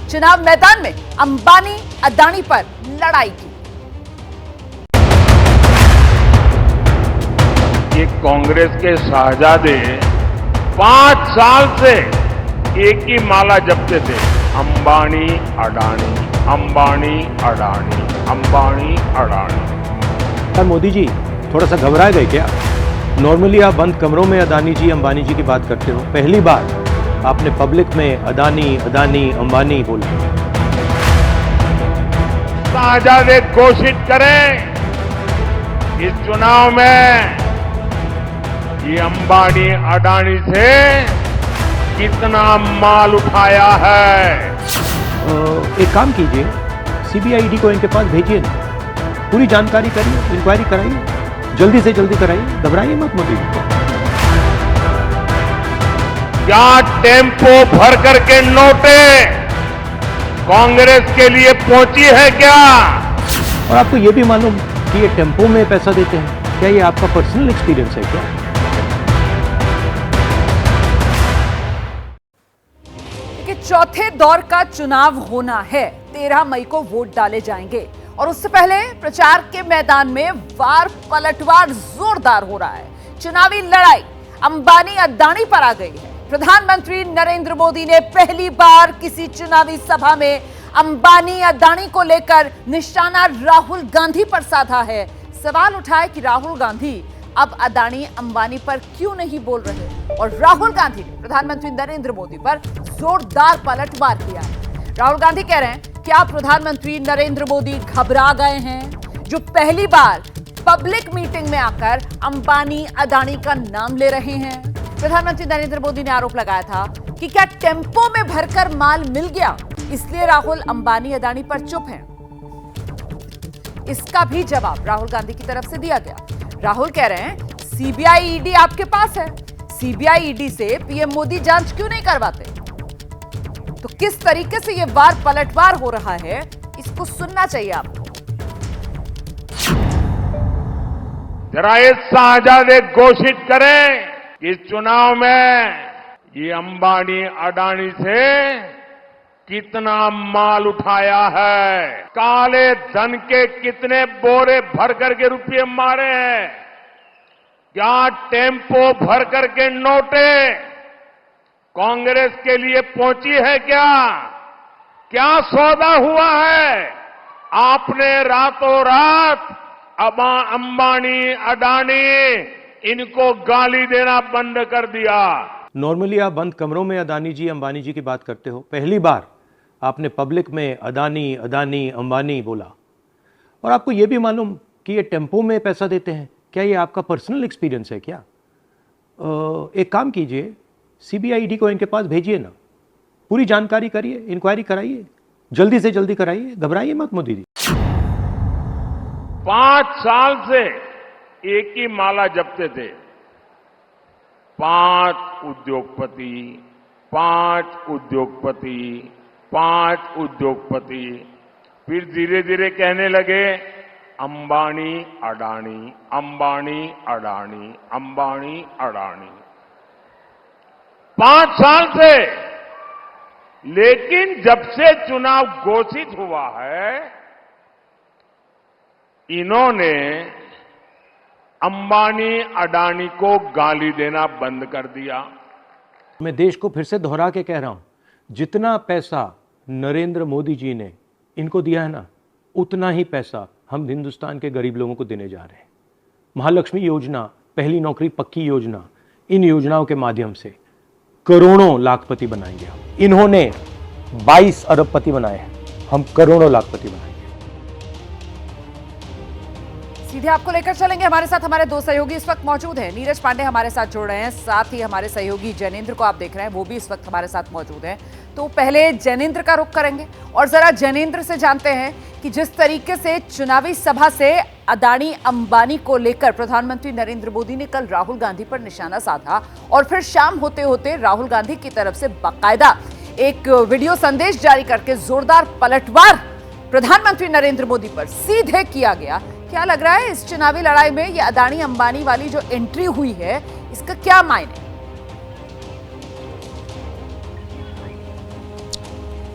चुनाव मैदान में अंबानी अदानी पर लड़ाई की। ये कांग्रेस के शहजादे 5 साल से एक ही माला जपते थे, अंबानी अडानी, अंबानी अडानी, अंबानी अडानी। मोदी जी थोड़ा सा घबरा गए क्या? नॉर्मली आप बंद कमरों में अदानी जी अंबानी जी की बात करते हो, पहली बार आपने पब्लिक में अदानी अदानी अंबानी बोला। शहजादे घोषित करें इस चुनाव में ये अंबानी अडानी से कितना माल उठाया है। एक काम कीजिए, सीबीआईडी को इनके पास भेजिए ना, पूरी जानकारी करिए, इंक्वायरी कराइए, जल्दी से जल्दी कराइए, घबराइए मत मोदी। क्या टेम्पो भर करके नोटे कांग्रेस के लिए पहुंची है क्या? और आपको ये भी मालूम कि ये टेम्पो में पैसा देते हैं, क्या ये आपका पर्सनल एक्सपीरियंस है क्या? चौथे दौर का चुनाव होना है, 13 मई को वोट डाले जाएंगे और उससे पहले प्रचार के मैदान में वार पलटवार जोरदार हो रहा है। चुनावी लड़ाई अंबानी अदानी पर आ गई है। प्रधानमंत्री नरेंद्र मोदी ने पहली बार किसी चुनावी सभा में अंबानी अदानी को लेकर निशाना राहुल गांधी पर साधा है। सवाल उठाए कि राहुल गांधी अब अदानी अंबानी पर क्यों नहीं बोल रहे, और राहुल गांधी ने प्रधानमंत्री नरेंद्र मोदी पर जोरदार पलटवार किया है। राहुल गांधी कह रहे हैं कि आप प्रधानमंत्री नरेंद्र मोदी घबरा गए हैं, जो पहली बार पब्लिक मीटिंग में आकर अंबानी अदानी का नाम ले रहे हैं। प्रधानमंत्री नरेंद्र मोदी ने आरोप लगाया था कि क्या टेम्पो में भरकर माल मिल गया, इसलिए राहुल अंबानी अदानी पर चुप हैं। इसका भी जवाब राहुल गांधी की तरफ से दिया गया। राहुल कह रहे हैं सीबीआई ईडी आपके पास है, सीबीआई ईडी से पीएम मोदी जांच क्यों नहीं करवाते? तो किस तरीके से ये वार पलटवार हो रहा है, इसको सुनना चाहिए आपको। जरा ये शहजादे घोषित करें कि इस चुनाव में ये अंबानी अडानी से कितना माल उठाया है, काले धन के कितने बोरे भर करके रुपये मारे हैं, क्या टेम्पो भर करके नोटे कांग्रेस के लिए पहुंची है क्या? क्या सौदा हुआ है? आपने रातों रात अंबानी अडानी इनको गाली देना बंद कर दिया। नॉर्मली आप बंद कमरों में अदानी जी अंबानी जी की बात करते हो, पहली बार आपने पब्लिक में अदानी अदानी अंबानी बोला। और आपको यह भी मालूम कि ये टेम्पो में पैसा देते हैं, क्या ये आपका पर्सनल एक्सपीरियंस है क्या? एक काम कीजिए, सीबीआईडी को इनके पास भेजिए ना, पूरी जानकारी करिए, इंक्वायरी कराइए, जल्दी से जल्दी कराइए, घबराइए मत मोदी जी। 5 साल से एक ही माला जपते थे, 5 उद्योगपति, 5 उद्योगपति, 5 उद्योगपति। फिर धीरे धीरे कहने लगे अंबानी अडानी, अंबानी अडानी, अंबानी अडानी। 5 साल से। लेकिन जब से चुनाव घोषित हुआ है, इन्होंने अंबानी अडानी को गाली देना बंद कर दिया। मैं देश को फिर से दोहरा के कह रहा हूं, जितना पैसा नरेंद्र मोदी जी ने इनको दिया है ना, उतना ही पैसा हम हिंदुस्तान के गरीब लोगों को देने जा रहे हैं। महालक्ष्मी योजना, पहली नौकरी पक्की योजना, इन योजनाओं के माध्यम से करोड़ों लाखपति बनाएंगे हम। इन्होंने 22 अरबपति बनाए हैं, हम करोड़ों लाखपति बनाएंगे। सीधे आपको लेकर चलेंगे। हमारे साथ हमारे 2 सहयोगी इस वक्त मौजूद हैं। नीरज पांडे हमारे साथ जुड़ रहे हैं, साथ ही हमारे सहयोगी जैनेंद्र को आप देख रहे हैं, वो भी इस वक्त हमारे साथ मौजूद हैं। तो पहले जैनेंद्र का रुख करेंगे और जरा जैनेंद्र से जानते हैं कि जिस तरीके से चुनावी सभा से अदानी अंबानी को लेकर प्रधानमंत्री नरेंद्र मोदी ने कल राहुल गांधी पर निशाना साधा और फिर शाम होते होते राहुल गांधी की तरफ से बाकायदा एक वीडियो संदेश जारी करके जोरदार पलटवार प्रधानमंत्री नरेंद्र मोदी पर सीधे किया गया। क्या लग रहा है इस चुनावी लड़ाई में ये अदानी अंबानी वाली जो एंट्री हुई है, इसका क्या मायने?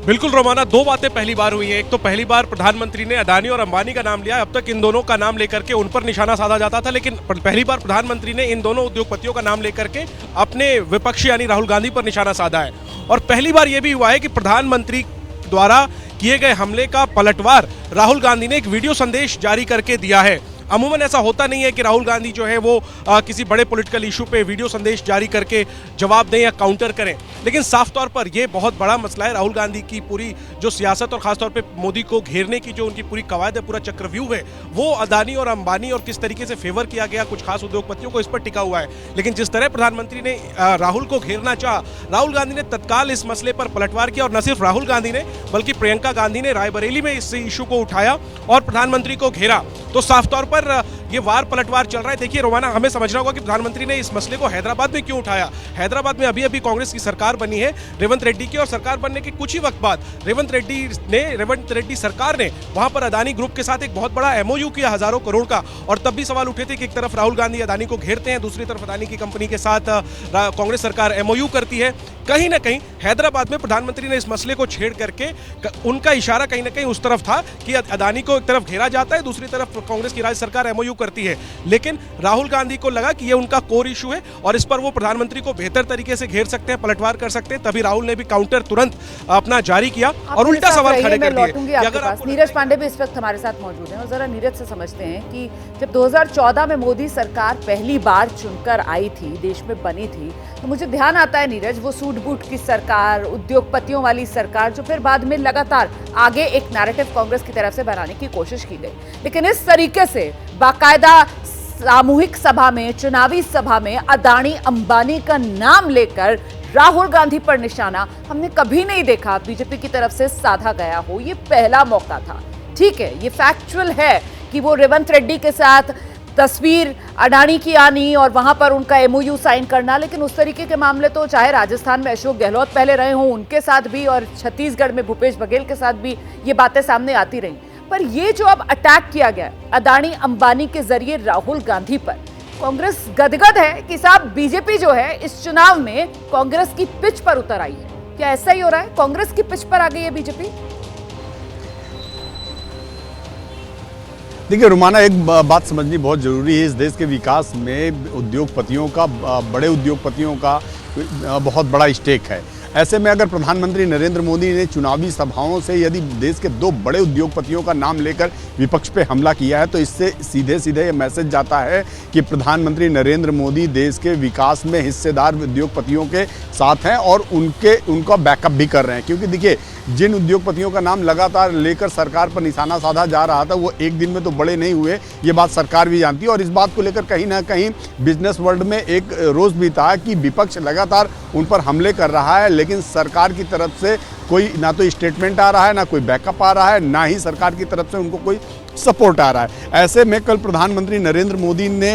बिल्कुल रोमाना, दो बातें पहली बार हुई हैं। एक तो पहली बार प्रधानमंत्री ने अडानी और अंबानी का नाम लिया। अब तक इन दोनों का नाम लेकर के उन पर निशाना साधा जाता था, लेकिन पहली बार प्रधानमंत्री ने इन दोनों उद्योगपतियों का नाम लेकर के अपने विपक्षी यानी राहुल गांधी पर निशाना साधा है। और पहली बार यह भी हुआ है कि प्रधानमंत्री द्वारा किए गए हमले का पलटवार राहुल गांधी ने एक वीडियो संदेश जारी करके दिया है। अमूमन ऐसा होता नहीं है कि राहुल गांधी जो है वो किसी बड़े पॉलिटिकल इशू पे वीडियो संदेश जारी करके जवाब दें या काउंटर करें, लेकिन साफ तौर पर यह बहुत बड़ा मसला है। राहुल गांधी की पूरी जो सियासत और खासतौर पे मोदी को घेरने की जो उनकी पूरी कवायद है, पूरा चक्रव्यूह है, वो अदानी और अंबानी और किस तरीके से फेवर किया गया कुछ खास उद्योगपतियों को, इस पर टिका हुआ है। लेकिन जिस तरह प्रधानमंत्री ने राहुल को घेरना चाहा, राहुल गांधी ने तत्काल इस मसले पर पलटवार किया। और न सिर्फ राहुल गांधी ने बल्कि प्रियंका गांधी ने रायबरेली में इस इशू को उठाया और प्रधानमंत्री को घेरा। तो साफ तौर पर ये वार पलटवार चल रहा है। देखिए रोमाना, हमें समझना होगा कि प्रधानमंत्री ने इस मसले को हैदराबाद में क्यों उठाया। हैदराबाद में अभी अभी कांग्रेस की सरकार बनी है रेवंत रेड्डी की, और सरकार बनने के कुछ ही वक्त बाद रेवंत रेड्डी सरकार ने वहां पर अदानी ग्रुप के साथ एक बहुत बड़ा एमओयू किया, हजारों करोड़ का। और तब भी सवाल उठे थे कि एक तरफ राहुल गांधी अदानी को घेरते हैं, दूसरी तरफ अदानी की कंपनी के साथ कांग्रेस सरकार एमओयू करती है। कहीं ना कहीं हैदराबाद में प्रधानमंत्री ने इस मसले को छेड़ करके उनका इशारा कहीं ना कहीं उस तरफ था कि अदानी को एक तरफ घेरा जाता है, दूसरी तरफ कांग्रेस की राज्य सरकार एमओयू करती है। लेकिन राहुल गांधी को लगा कि यह उनका कोर इशू है और इस पर वो प्रधानमंत्री को बेहतर तरीके से घेर सकते हैं, पलटवार कर सकते हैं। तभी राहुल ने भी काउंटर तुरंत अपना जारी किया और उल्टा सवाल खड़े कर दिए। अगर नीरज पांडे भी इस वक्त हमारे साथ मौजूद हैं और जरा नीरज से समझते हैं कि जब 2014 में मोदी सरकार पहली बार चुनकर आई थी, देश में बनी थी, तो मुझे ध्यान आता है नीरज, वो सूट बूट की सरकार, उद्योगपतियों वाली सरकार, जो फिर बाद में लगातार आगे एक नैरेटिव कांग्रेस की तरफ से बनाने की कोशिश की गई। लेकिन इस तरीके से बाकायदा सामूहिक सभा में, चुनावी सभा में अदानी अंबानी का नाम लेकर राहुल गांधी पर निशाना हमने कभी नहीं देखा बीजेपी की तरफ से साधा गया हो। ये पहला मौका था। ठीक है, ये फैक्चुअल है कि वो रेवंत रेड्डी के साथ तस्वीर अडानी की आनी और वहां पर उनका एमओयू साइन करना, लेकिन उस तरीके के मामले तो चाहे राजस्थान में अशोक गहलोत पहले रहे हों, उनके साथ भी, और छत्तीसगढ़ में भूपेश बघेल के साथ भी ये बातें सामने आती रही। पर ये जो अब अटैक किया गया अदानी अंबानी के जरिए राहुल गांधी पर, कांग्रेस गदगद है कि साहब बीजेपी जो है इस चुनाव में कांग्रेस की पिच पर उतर आई है। क्या ऐसा ही हो रहा है? कांग्रेस की पिच पर आ गई है बीजेपी? देखिए रुमाना, एक बात समझनी बहुत ज़रूरी है। इस देश के विकास में उद्योगपतियों का, बड़े उद्योगपतियों का बहुत बड़ा स्टेक है। ऐसे में अगर प्रधानमंत्री नरेंद्र मोदी ने चुनावी सभाओं से यदि देश के दो बड़े उद्योगपतियों का नाम लेकर विपक्ष पे हमला किया है, तो इससे सीधे सीधे ये मैसेज जाता है कि प्रधानमंत्री नरेंद्र मोदी देश के विकास में हिस्सेदार उद्योगपतियों के साथ हैं और उनका बैकअप भी कर रहे हैं। क्योंकि देखिए, जिन उद्योगपतियों का नाम लगातार लेकर सरकार पर निशाना साधा जा रहा था, वो एक दिन में तो बड़े नहीं हुए, ये बात सरकार भी जानती है। और इस बात को लेकर कहीं ना कहीं बिजनेस वर्ल्ड में एक रोष भी था कि विपक्ष लगातार उन पर हमले कर रहा है, लेकिन सरकार की तरफ से कोई ना तो स्टेटमेंट आ रहा है, ना कोई बैकअप आ रहा है, ना ही सरकार की तरफ से उनको कोई सपोर्ट आ रहा है। ऐसे में कल प्रधानमंत्री नरेंद्र मोदी ने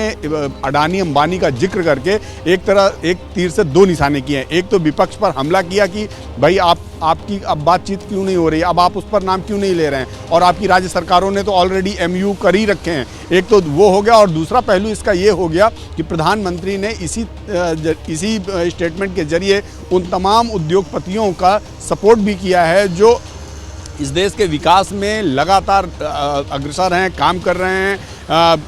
अडानी अंबानी का जिक्र करके एक तीर से दो निशाने किए हैं। एक तो विपक्ष पर हमला किया कि भाई आपकी अब बातचीत क्यों नहीं हो रही, अब आप उस पर नाम क्यों नहीं ले रहे हैं, और आपकी राज्य सरकारों ने तो ऑलरेडी एमयू कर ही रखे हैं। एक तो वो हो गया, और दूसरा पहलू इसका ये हो गया कि प्रधानमंत्री ने इसी स्टेटमेंट के जरिए उन तमाम उद्योगपतियों का सपोर्ट भी किया है जो इस देश के विकास में लगातार अग्रसर हैं, काम कर रहे हैं,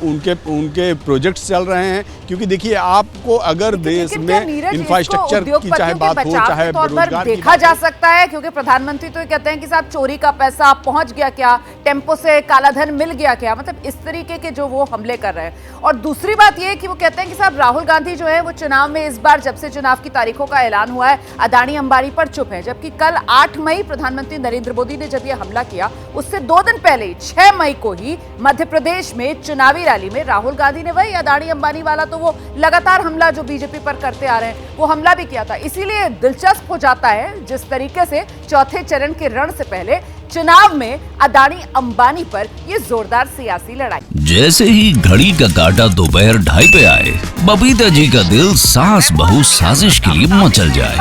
उनके प्रोजेक्ट्स चल रहे हैं। क्योंकि देखिए, आपको अगर देश में इंफ्रास्ट्रक्चर की चाहे बात हो, चाहे रोजगार की देखा जा सकता है, क्योंकि प्रधानमंत्री तो ये कहते हैं कि साहब चोरी का पैसा पहुंच गया क्या, टेम्पो से काला धन मिल गया क्या, मतलब इस तरीके के जो वो हमले कर रहे हैं। और दूसरी बात ये कि वो कहते हैं कि साहब राहुल गांधी जो है वो चुनाव में इस बार, जब से चुनाव की तारीखों का ऐलान हुआ है, अदानी अंबानी पर चुप है। जबकि कल 8 मई प्रधानमंत्री नरेंद्र मोदी ने जब ये हमला किया, उससे 2 दिन पहले 6 मई को ही मध्य प्रदेश में चुनावी रैली में राहुल गांधी ने वही अदानी अंबानी वाला तो वो लगातार हमला जो बीजेपी पर करते आ रहे हैं, वो हमला भी किया था। इसीलिए दिलचस्प हो जाता है जिस तरीके से चौथे चरण के रण से पहले चुनाव में अदानी अंबानी पर ये जोरदार सियासी लड़ाई। जैसे ही घड़ी का काटा दोपहर 2:30 पे आए, बबीता जी का दिल सास बहू साजिश के लिए मचल जाए।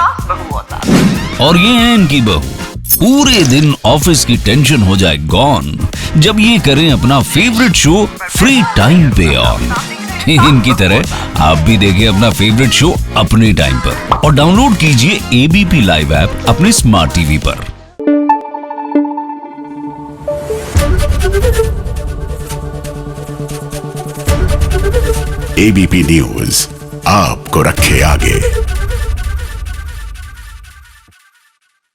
और ये है इनकी बहू, पूरे दिन ऑफिस की टेंशन हो जाए गॉन जब ये करें अपना फेवरेट शो फ्री टाइम पे ऑन। इनकी तरह आप भी देखिए अपना फेवरेट शो अपने टाइम पर और डाउनलोड कीजिए ABP लाइव ऐप अपने स्मार्ट टीवी पर। एबीपी न्यूज आपको रखे आगे।